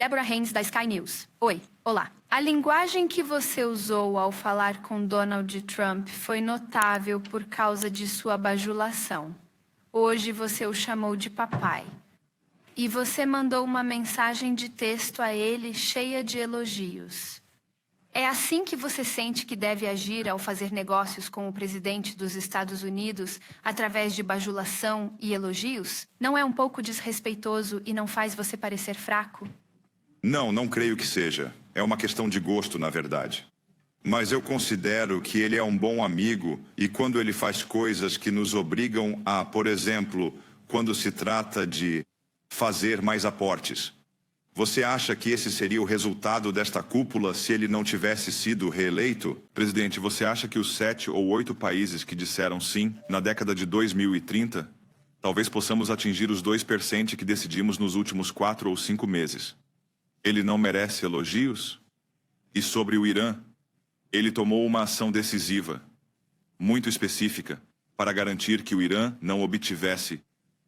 Deborah Haynes, da Sky News. Oi, olá. A linguagem que você usou ao falar com Donald Trump foi notável por causa de sua bajulação. Hoje você o chamou de papai. E você mandou uma mensagem de texto a ele cheia de elogios. É assim que você sente que deve agir ao fazer negócios com o presidente dos Estados Unidos através de bajulação e elogios? Não é um pouco desrespeitoso e não faz você parecer fraco? Não creio que seja. É uma questão de gosto, na verdade. Mas eu considero que ele é um bom amigo e quando ele faz coisas que nos obrigam a, por exemplo, quando se trata de fazer mais aportes. Você acha que esse seria o resultado desta cúpula se ele não tivesse sido reeleito? Presidente, você acha que os 7 ou 8 países que disseram sim na década de 2030, talvez possamos atingir os 2% que decidimos nos últimos 4 ou 5 meses? Ele não merece elogios? E sobre o Irã, ele tomou uma ação decisiva, muito específica, para garantir que o Irã não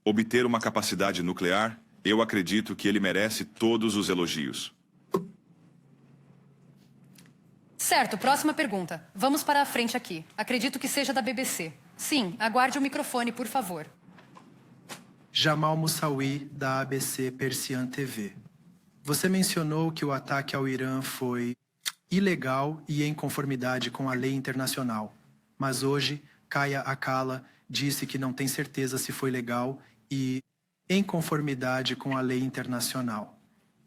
obter uma capacidade nuclear. Eu acredito que ele merece todos os elogios. Certo, próxima pergunta. Vamos para a frente aqui. Acredito que seja da BBC. Sim, aguarde o microfone, por favor. Jamal Moussaoui, da ABC Persian TV. Você mencionou que o ataque ao Irã foi ilegal e em conformidade com a lei internacional. Mas hoje, Kaya Akala disse que não tem certeza se foi legal e em conformidade com a lei internacional.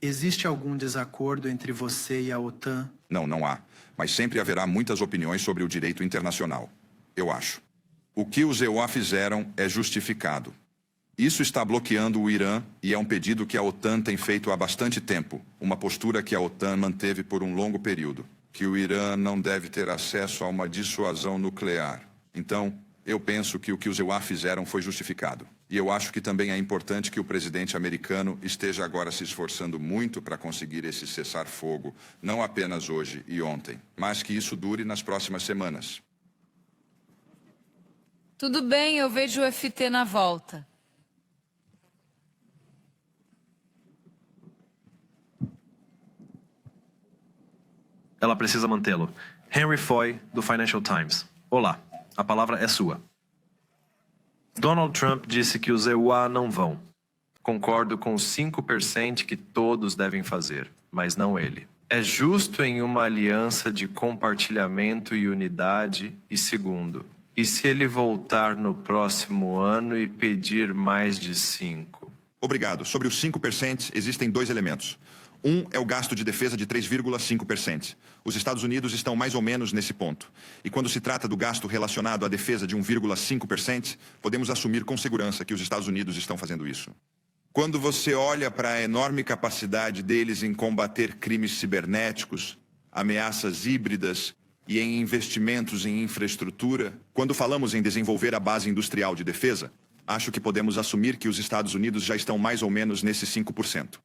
Existe algum desacordo entre você e a OTAN? Não há. Mas sempre haverá muitas opiniões sobre o direito internacional, eu acho. O que os EUA fizeram é justificado. Isso está bloqueando o Irã e é um pedido que a OTAN tem feito há bastante tempo. Uma postura que a OTAN manteve por um longo período. Que o Irã não deve ter acesso a uma dissuasão nuclear. Então, eu penso que o que os EUA fizeram foi justificado. E eu acho que também é importante que o presidente americano esteja agora se esforçando muito para conseguir esse cessar-fogo, não apenas hoje e ontem, mas que isso dure nas próximas semanas. Tudo bem, eu vejo o FT na volta. Ela precisa mantê-lo. Henry Foy, do Financial Times. Olá, a palavra é sua. Donald Trump disse que os EUA não vão. Concordo com os 5% que todos devem fazer, mas não ele. É justo em uma aliança de compartilhamento e unidade? E segundo, e se ele voltar no próximo ano e pedir mais de 5%? Obrigado. Sobre os 5%, existem 2 elementos. Um é o gasto de defesa de 3,5%. Os Estados Unidos estão mais ou menos nesse ponto. E quando se trata do gasto relacionado à defesa de 1,5%, podemos assumir com segurança que os Estados Unidos estão fazendo isso. Quando você olha para a enorme capacidade deles em combater crimes cibernéticos, ameaças híbridas e em investimentos em infraestrutura, quando falamos em desenvolver a base industrial de defesa, acho que podemos assumir que os Estados Unidos já estão mais ou menos nesses 5%.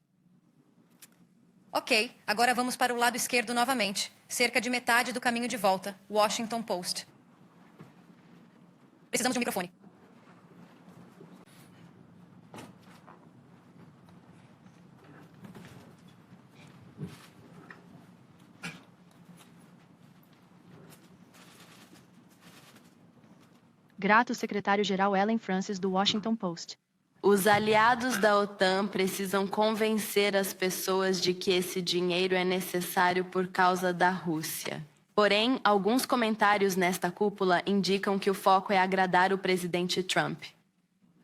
Ok, agora vamos para o lado esquerdo novamente. Cerca de metade do caminho de volta. Washington Post. Precisamos de um microfone. Grato, secretário-geral Ellen Francis, do Washington Post. Os aliados da OTAN precisam convencer as pessoas de que esse dinheiro é necessário por causa da Rússia. Porém, alguns comentários nesta cúpula indicam que o foco é agradar o presidente Trump.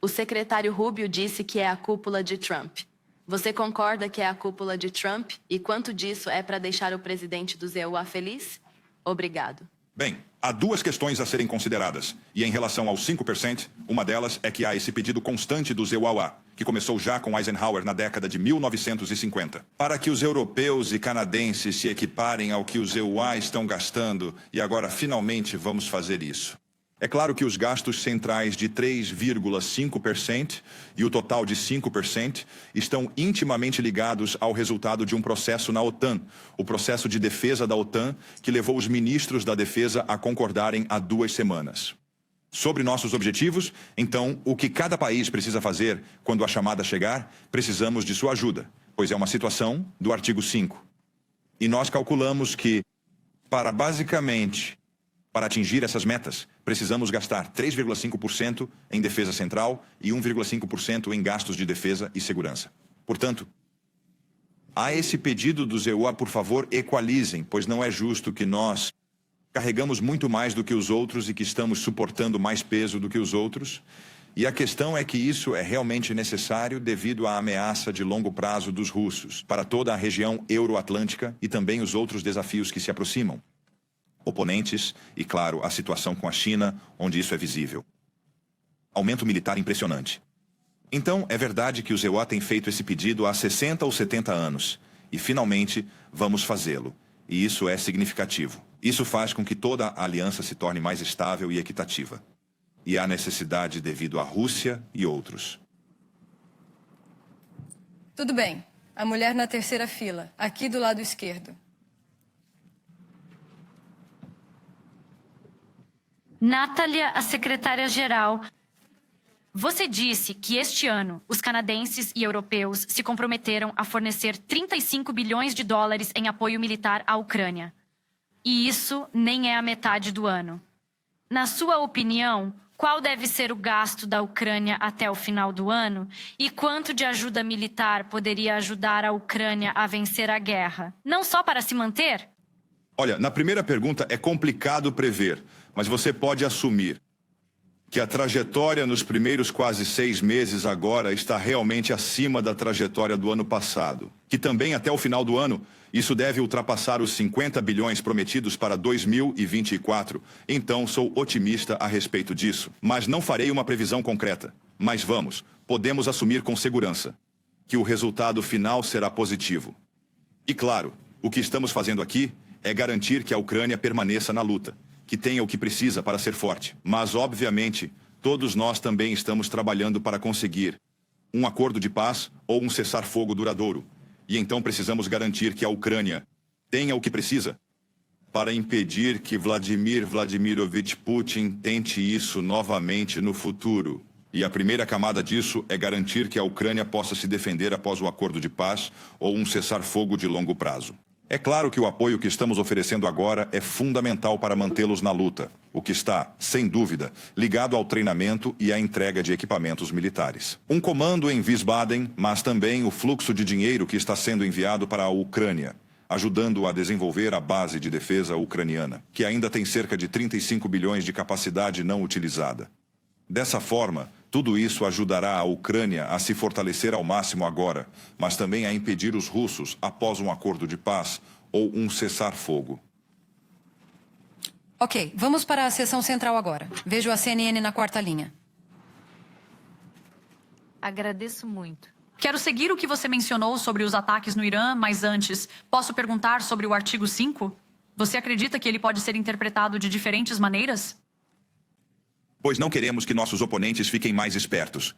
O secretário Rubio disse que é a cúpula de Trump. Você concorda que é a cúpula de Trump? E quanto disso é para deixar o presidente do EUA feliz? Obrigado. Bem, há 2 questões a serem consideradas. E em relação aos 5%, uma delas é que há esse pedido constante dos EUA, que começou já com Eisenhower na década de 1950. Para que os europeus e canadenses se equiparem ao que os EUA estão gastando, e agora finalmente vamos fazer isso. É claro que os gastos centrais de 3,5% e o total de 5% estão intimamente ligados ao resultado de um processo na OTAN, o processo de defesa da OTAN, que levou os ministros da defesa a concordarem há 2 semanas. Sobre nossos objetivos, então, o que cada país precisa fazer quando a chamada chegar, precisamos de sua ajuda. pois é uma situação do artigo 5. E nós calculamos que, para atingir essas metas, precisamos gastar 3,5% em defesa central e 1,5% em gastos de defesa e segurança. Portanto, a esse pedido do EUA, por favor, equalizem, pois não é justo que nós carregamos muito mais do que os outros e que estamos suportando mais peso do que os outros. E a questão é que isso é realmente necessário devido à ameaça de longo prazo dos russos para toda a região euroatlântica e também os outros desafios que se aproximam. Oponentes e, claro, a situação com a China, onde isso é visível. Aumento militar impressionante. Então, é verdade que o EUA tem feito esse pedido há 60 ou 70 anos. E, finalmente, vamos fazê-lo. E isso é significativo. Isso faz com que toda a aliança se torne mais estável e equitativa. E há necessidade devido à Rússia e outros. Tudo bem. A mulher na terceira fila, aqui do lado esquerdo. Natália, a secretária-geral. Você disse que este ano os canadenses e europeus se comprometeram a fornecer 35 bilhões de dólares em apoio militar à Ucrânia. E isso nem é a metade do ano. Na sua opinião, qual deve ser o gasto da Ucrânia até o final do ano? E quanto de ajuda militar poderia ajudar a Ucrânia a vencer a guerra? Não só para se manter? Olha, na primeira pergunta é complicado prever, mas você pode assumir que a trajetória nos primeiros quase 6 meses agora está realmente acima da trajetória do ano passado. Que também até o final do ano, isso deve ultrapassar os 50 bilhões prometidos para 2024. Então, sou otimista a respeito disso. Mas não farei uma previsão concreta. Mas podemos assumir com segurança que o resultado final será positivo. E claro, o que estamos fazendo aqui é garantir que a Ucrânia permaneça na luta, que tenha o que precisa para ser forte. Mas, obviamente, todos nós também estamos trabalhando para conseguir um acordo de paz ou um cessar-fogo duradouro. E então precisamos garantir que a Ucrânia tenha o que precisa para impedir que Vladimir Vladimirovich Putin tente isso novamente no futuro. E a primeira camada disso é garantir que a Ucrânia possa se defender após o acordo de paz ou um cessar-fogo de longo prazo. É claro que o apoio que estamos oferecendo agora é fundamental para mantê-los na luta, o que está, sem dúvida, ligado ao treinamento e à entrega de equipamentos militares. Um comando em Wiesbaden, mas também o fluxo de dinheiro que está sendo enviado para a Ucrânia, ajudando a desenvolver a base de defesa ucraniana, que ainda tem cerca de 35 bilhões de capacidade não utilizada. Dessa forma, tudo isso ajudará a Ucrânia a se fortalecer ao máximo agora, mas também a impedir os russos após um acordo de paz ou um cessar-fogo. Ok, vamos para a sessão central agora. Vejo a CNN na quarta linha. Agradeço muito. Quero seguir o que você mencionou sobre os ataques no Irã, mas antes, posso perguntar sobre o artigo 5? Você acredita que ele pode ser interpretado de diferentes maneiras? Pois não queremos que nossos oponentes fiquem mais espertos.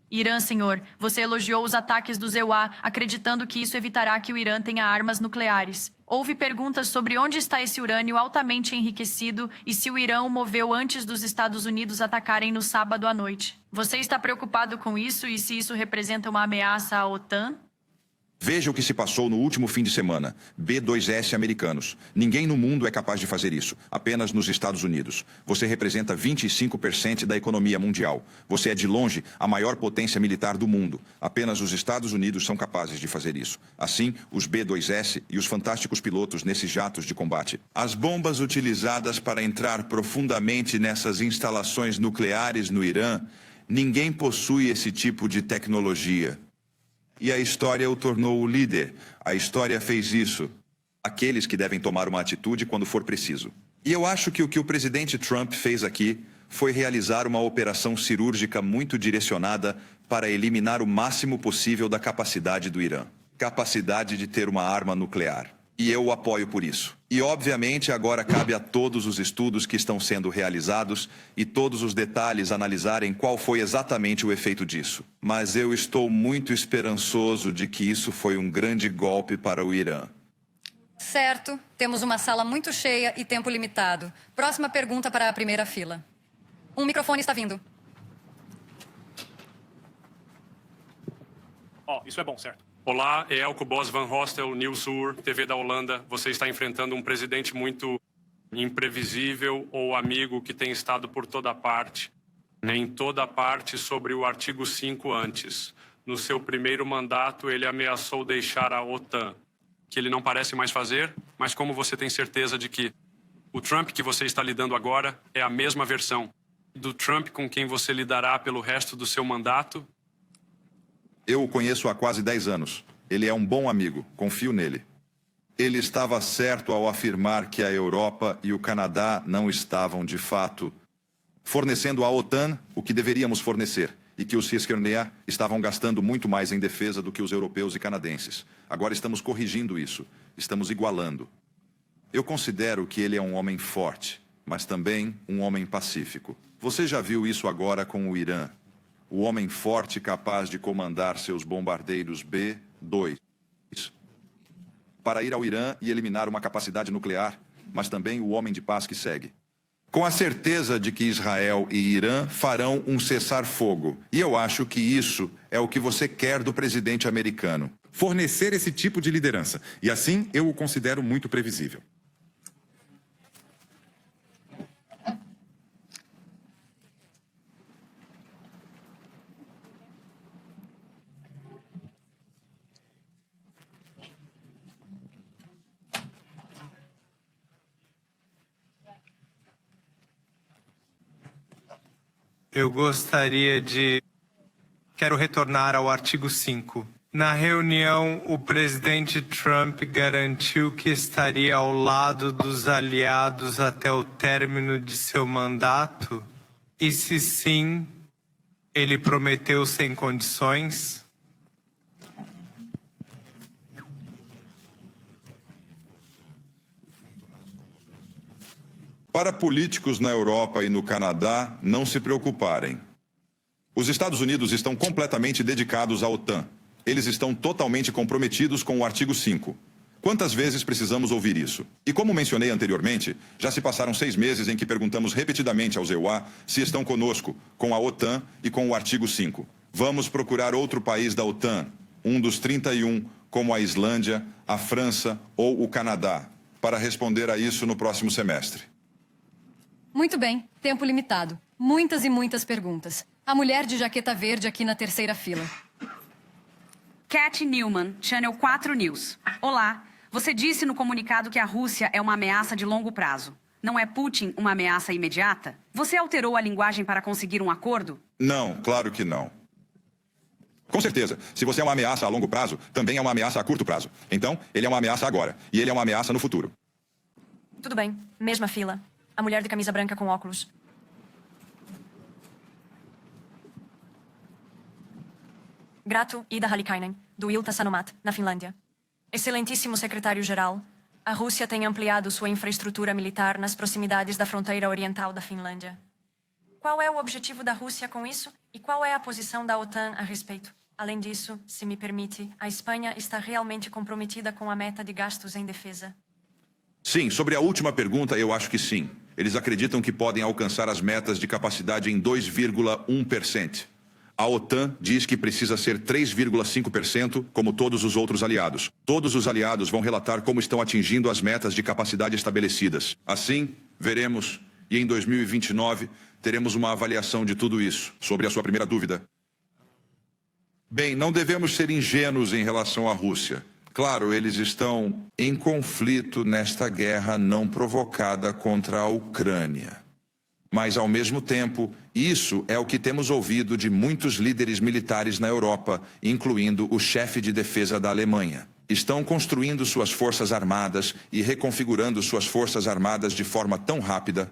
Irã, senhor, você elogiou os ataques do EUA, acreditando que isso evitará que o Irã tenha armas nucleares. Houve perguntas sobre onde está esse urânio altamente enriquecido e se o Irã o moveu antes dos Estados Unidos atacarem no sábado à noite. Você está preocupado com isso e se isso representa uma ameaça à OTAN? Veja o que se passou no último fim de semana. B-2S americanos. Ninguém no mundo é capaz de fazer isso. Apenas nos Estados Unidos. Você representa 25% da economia mundial. Você é, de longe, a maior potência militar do mundo. Apenas os Estados Unidos são capazes de fazer isso. Assim, os B-2S e os fantásticos pilotos nesses jatos de combate. As bombas utilizadas para entrar profundamente nessas instalações nucleares no Irã, ninguém possui esse tipo de tecnologia. E a história o tornou o líder. A história fez isso. Aqueles que devem tomar uma atitude quando for preciso. E eu acho que o presidente Trump fez aqui foi realizar uma operação cirúrgica muito direcionada para eliminar o máximo possível da capacidade do Irã. Capacidade de ter uma arma nuclear. E eu o apoio por isso. E, obviamente, agora cabe a todos os estudos que estão sendo realizados e todos os detalhes analisarem qual foi exatamente o efeito disso. Mas eu estou muito esperançoso de que isso foi um grande golpe para o Irã. Certo. Temos uma sala muito cheia e tempo limitado. Próxima pergunta para a primeira fila. Um microfone está vindo. Isso é bom, certo? Olá, é Elko Bos van Hostel, Nieuwsuur, TV da Holanda. Você está enfrentando um presidente muito imprevisível ou amigo que tem estado por toda parte. Em toda parte sobre o artigo 5 antes. No seu primeiro mandato, ele ameaçou deixar a OTAN, que ele não parece mais fazer, mas como você tem certeza de que o Trump que você está lidando agora é a mesma versão do Trump com quem você lidará pelo resto do seu mandato? Eu o conheço há quase 10 anos. Ele é um bom amigo, confio nele. Ele estava certo ao afirmar que a Europa e o Canadá não estavam, de fato, fornecendo à OTAN o que deveríamos fornecer e que os Riskernea estavam gastando muito mais em defesa do que os europeus e canadenses. Agora estamos corrigindo isso, estamos igualando. Eu considero que ele é um homem forte, mas também um homem pacífico. Você já viu isso agora com o Irã. O homem forte capaz de comandar seus bombardeiros B-2 para ir ao Irã e eliminar uma capacidade nuclear, mas também o homem de paz que segue. Com a certeza de que Israel e Irã farão um cessar-fogo. E eu acho que isso é o que você quer do presidente americano. Fornecer esse tipo de liderança. E assim eu o considero muito previsível. Eu gostaria de... Quero retornar ao artigo 5. Na reunião, o presidente Trump garantiu que estaria ao lado dos aliados até o término de seu mandato? E se sim, ele prometeu sem condições? Para políticos na Europa e no Canadá, não se preocuparem. Os Estados Unidos estão completamente dedicados à OTAN. Eles estão totalmente comprometidos com o artigo 5. Quantas vezes precisamos ouvir isso? E como mencionei anteriormente, já se passaram 6 meses em que perguntamos repetidamente aos EUA se estão conosco, com a OTAN e com o artigo 5. Vamos procurar outro país da OTAN, um dos 31, como a Islândia, a França ou o Canadá, para responder a isso no próximo semestre. Muito bem, tempo limitado. Muitas e muitas perguntas. A mulher de jaqueta verde aqui na terceira fila. Cat Newman, Channel 4 News. Olá, você disse no comunicado que a Rússia é uma ameaça de longo prazo. Não é Putin uma ameaça imediata? Você alterou a linguagem para conseguir um acordo? Não, claro que não. Com certeza, se você é uma ameaça a longo prazo, também é uma ameaça a curto prazo. Então, ele é uma ameaça agora, e ele é uma ameaça no futuro. Tudo bem, mesma fila. A mulher de camisa branca com óculos. Grato Ida Hallikainen, do Ilta Sanomat, na Finlândia. Excelentíssimo secretário-geral, a Rússia tem ampliado sua infraestrutura militar nas proximidades da fronteira oriental da Finlândia. Qual é o objetivo da Rússia com isso e qual é a posição da OTAN a respeito? Além disso, se me permite, a Espanha está realmente comprometida com a meta de gastos em defesa? Sim, sobre a última pergunta, eu acho que sim. Eles acreditam que podem alcançar as metas de capacidade em 2,1%. A OTAN diz que precisa ser 3,5%, como todos os outros aliados. Todos os aliados vão relatar como estão atingindo as metas de capacidade estabelecidas. Assim, veremos, e em 2029, teremos uma avaliação de tudo isso. Sobre a sua primeira dúvida. Bem, não devemos ser ingênuos em relação à Rússia. Claro, eles estão em conflito nesta guerra não provocada contra a Ucrânia. Mas, ao mesmo tempo, isso é o que temos ouvido de muitos líderes militares na Europa, incluindo o chefe de defesa da Alemanha. Estão construindo suas forças armadas e reconfigurando suas forças armadas de forma tão rápida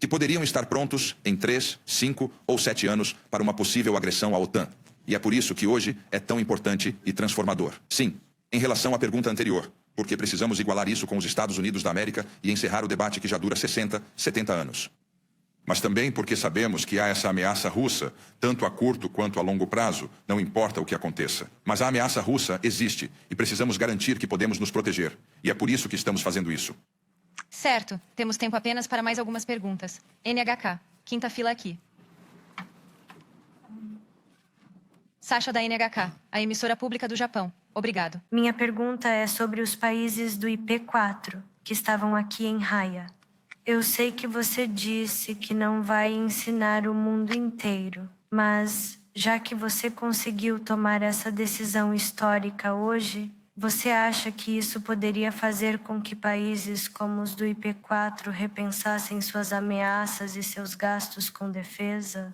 que poderiam estar prontos em 3, 5 ou 7 anos para uma possível agressão à OTAN. E é por isso que hoje é tão importante e transformador. Sim, em relação à pergunta anterior, porque precisamos igualar isso com os Estados Unidos da América e encerrar o debate que já dura 60, 70 anos. Mas também porque sabemos que há essa ameaça russa, tanto a curto quanto a longo prazo, não importa o que aconteça. Mas a ameaça russa existe e precisamos garantir que podemos nos proteger. E é por isso que estamos fazendo isso. Certo, temos tempo apenas para mais algumas perguntas. NHK, quinta fila aqui. Sasha da NHK, a emissora pública do Japão. Obrigado. Minha pergunta é sobre os países do IP4 que estavam aqui em Haya. Eu sei que você disse que não vai ensinar o mundo inteiro, mas já que você conseguiu tomar essa decisão histórica hoje, você acha que isso poderia fazer com que países como os do IP4 repensassem suas ameaças e seus gastos com defesa?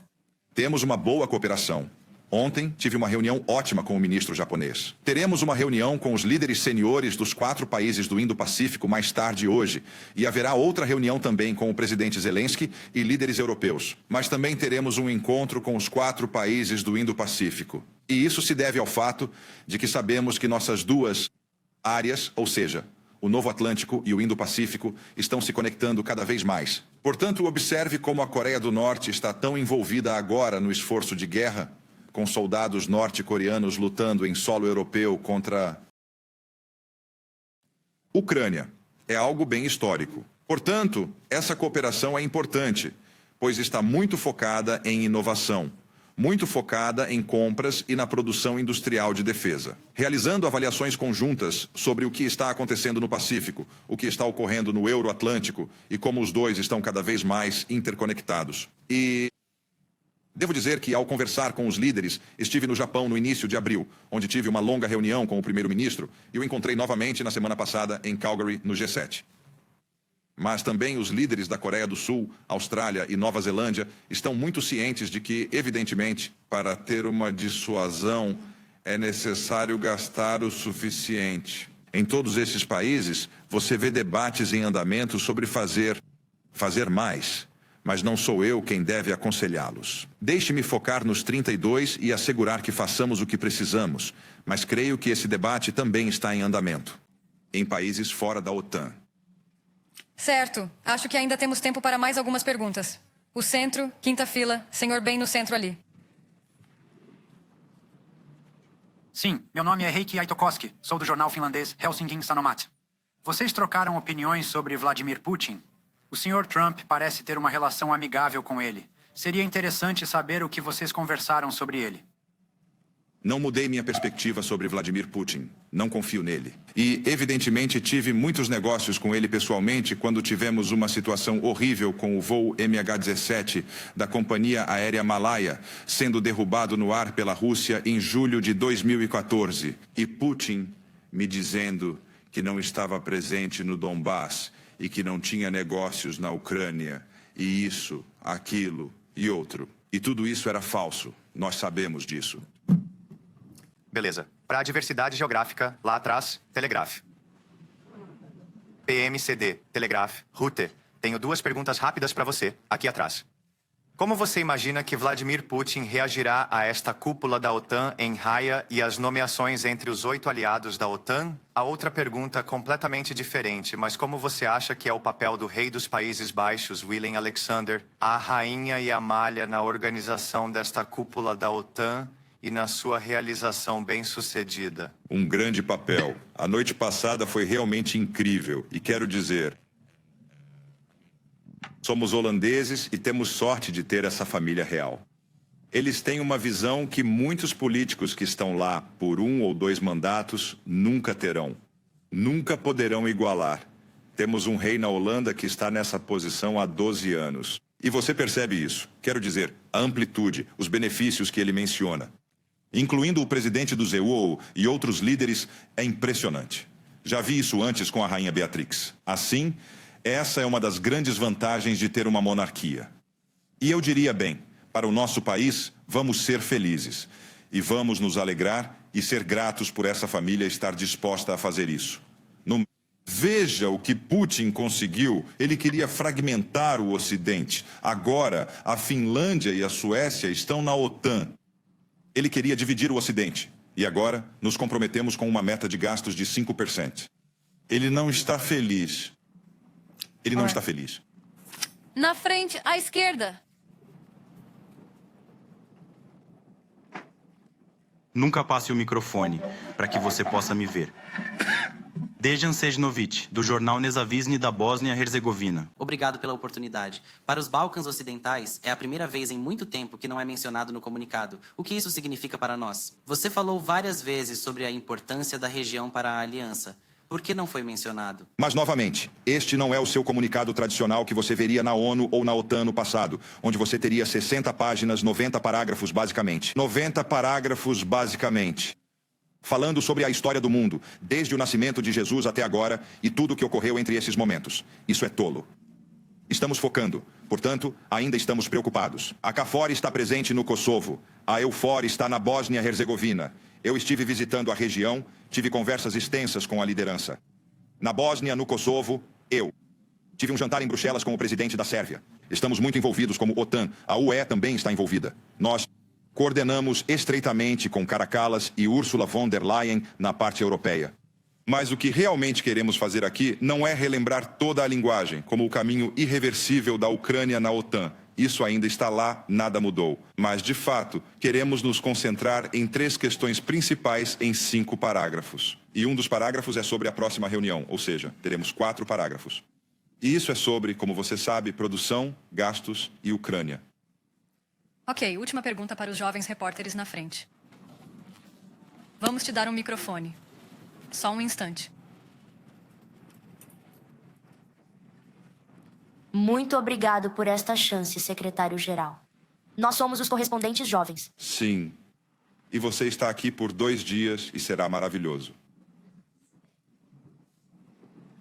Temos uma boa cooperação. Ontem, tive uma reunião ótima com o ministro japonês. Teremos uma reunião com os líderes seniores dos 4 países do Indo-Pacífico mais tarde hoje. E haverá outra reunião também com o presidente Zelensky e líderes europeus. Mas também teremos um encontro com os 4 países do Indo-Pacífico. E isso se deve ao fato de que sabemos que nossas duas áreas, ou seja, o Novo Atlântico e o Indo-Pacífico, estão se conectando cada vez mais. Portanto, observe como a Coreia do Norte está tão envolvida agora no esforço de guerra, com soldados norte-coreanos lutando em solo europeu contra Ucrânia. É algo bem histórico. Portanto, essa cooperação é importante, pois está muito focada em inovação, muito focada em compras e na produção industrial de defesa, realizando avaliações conjuntas sobre o que está acontecendo no Pacífico, o que está ocorrendo no Euro-Atlântico e como os dois estão cada vez mais interconectados. E devo dizer que, ao conversar com os líderes, estive no Japão no início de abril, onde tive uma longa reunião com o primeiro-ministro e o encontrei novamente na semana passada em Calgary, no G7. Mas também os líderes da Coreia do Sul, Austrália e Nova Zelândia estão muito cientes de que, evidentemente, para ter uma dissuasão, é necessário gastar o suficiente. Em todos esses países, você vê debates em andamento sobre fazer mais. Mas não sou eu quem deve aconselhá-los. Deixe-me focar nos 32 e assegurar que façamos o que precisamos, mas creio que esse debate também está em andamento, em países fora da OTAN. Certo. Acho que ainda temos tempo para mais algumas perguntas. O centro, quinta fila, senhor bem no centro ali. Sim, meu nome é Heikki Aitokoski, sou do jornal finlandês Helsingin Sanomat. Vocês trocaram opiniões sobre Vladimir Putin? O Sr. Trump parece ter uma relação amigável com ele. Seria interessante saber o que vocês conversaram sobre ele. Não mudei minha perspectiva sobre Vladimir Putin. Não confio nele. E, evidentemente, tive muitos negócios com ele pessoalmente quando tivemos uma situação horrível com o voo MH17 da companhia aérea Malaya sendo derrubado no ar pela Rússia em julho de 2014. E Putin me dizendo que não estava presente no Donbass e que não tinha negócios na Ucrânia, e isso, aquilo e outro. E tudo isso era falso. Nós sabemos disso. Beleza. Para a diversidade geográfica, lá atrás, Telegraph. PMCD, Telegraph, Router. Tenho 2 perguntas rápidas para você, aqui atrás. Como você imagina que Vladimir Putin reagirá a esta cúpula da OTAN em Haya e as nomeações entre os 8 aliados da OTAN? A outra pergunta completamente diferente, mas como você acha que é o papel do rei dos Países Baixos, Willem Alexander, a rainha e Amália na organização desta cúpula da OTAN e na sua realização bem-sucedida? Um grande papel. A noite passada foi realmente incrível. E quero dizer, somos holandeses e temos sorte de ter essa família real. Eles têm uma visão que muitos políticos que estão lá por 1 ou 2 mandatos nunca terão. Nunca poderão igualar. Temos um rei na Holanda que está nessa posição há 12 anos. E você percebe isso. Quero dizer, a amplitude, os benefícios que ele menciona, incluindo o presidente do ZEU e outros líderes, é impressionante. Já vi isso antes com a rainha Beatrix. Assim, essa é uma das grandes vantagens de ter uma monarquia. E eu diria bem, para o nosso país, vamos ser felizes. E vamos nos alegrar e ser gratos por essa família estar disposta a fazer isso. Veja o que Putin conseguiu. Ele queria fragmentar o Ocidente. Agora, a Finlândia e a Suécia estão na OTAN. Ele queria dividir o Ocidente. E agora, nos comprometemos com uma meta de gastos de 5%. Ele não está feliz. Ele não está feliz. Na frente, à esquerda. Nunca passe o microfone, para que você possa me ver. Dejan Sejnovic, do jornal Nezavisny da Bósnia-Herzegovina. Obrigado pela oportunidade. Para os Balcãs Ocidentais, é a primeira vez em muito tempo que não é mencionado no comunicado. O que isso significa para nós? Você falou várias vezes sobre a importância da região para a aliança. Por que não foi mencionado? Mas, novamente, este não é o seu comunicado tradicional que você veria na ONU ou na OTAN no passado, onde você teria 60 páginas, 90 parágrafos, basicamente. 90 parágrafos, basicamente. Falando sobre a história do mundo, desde o nascimento de Jesus até agora e tudo o que ocorreu entre esses momentos. Isso é tolo. Estamos focando, portanto, ainda estamos preocupados. A KFOR está presente no Kosovo. A EUFOR está na Bósnia-Herzegovina. Eu estive visitando a região, tive conversas extensas com a liderança. Na Bósnia, no Kosovo, eu. Tive um jantar em Bruxelas com o presidente da Sérvia. Estamos muito envolvidos como OTAN. A UE também está envolvida. Nós coordenamos estreitamente com Caracalas e Ursula von der Leyen na parte europeia. Mas o que realmente queremos fazer aqui não é relembrar toda a linguagem, como o caminho irreversível da Ucrânia na OTAN. Isso ainda está lá, nada mudou. Mas, de fato, queremos nos concentrar em 3 questões principais em 5 parágrafos. E um dos parágrafos é sobre a próxima reunião, ou seja, teremos 4 parágrafos. E isso é sobre, como você sabe, produção, gastos e Ucrânia. Ok, última pergunta para os jovens repórteres na frente. Vamos te dar um microfone. Só um instante. Muito obrigado por esta chance, secretário-geral. Nós somos os correspondentes jovens. Sim. E você está aqui por 2 dias e será maravilhoso.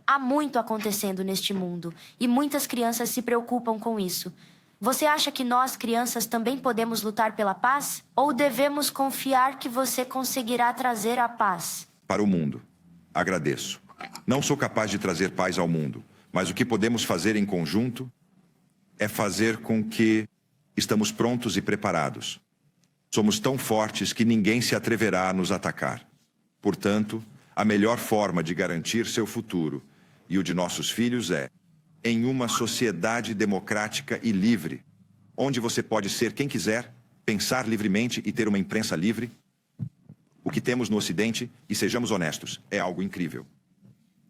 Há muito acontecendo neste mundo e muitas crianças se preocupam com isso. Você acha que nós, crianças, também podemos lutar pela paz? Ou devemos confiar que você conseguirá trazer a paz? Para o mundo. Agradeço. Não sou capaz de trazer paz ao mundo. Mas o que podemos fazer em conjunto é fazer com que estamos prontos e preparados. Somos tão fortes que ninguém se atreverá a nos atacar. Portanto, a melhor forma de garantir seu futuro e o de nossos filhos é em uma sociedade democrática e livre, onde você pode ser quem quiser, pensar livremente e ter uma imprensa livre. O que temos no Ocidente, e sejamos honestos, é algo incrível.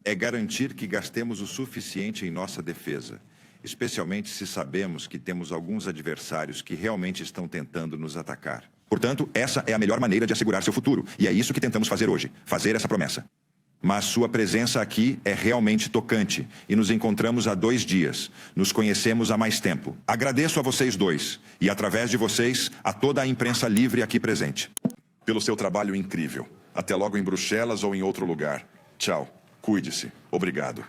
É garantir que gastemos o suficiente em nossa defesa, especialmente se sabemos que temos alguns adversários que realmente estão tentando nos atacar. Portanto, essa é a melhor maneira de assegurar seu futuro, e é isso que tentamos fazer hoje, fazer essa promessa. Mas sua presença aqui é realmente tocante, e nos encontramos há 2 dias, nos conhecemos há mais tempo. Agradeço a vocês 2, e através de vocês, a toda a imprensa livre aqui presente. Pelo seu trabalho incrível. Até logo em Bruxelas ou em outro lugar. Tchau. Cuide-se. Obrigado.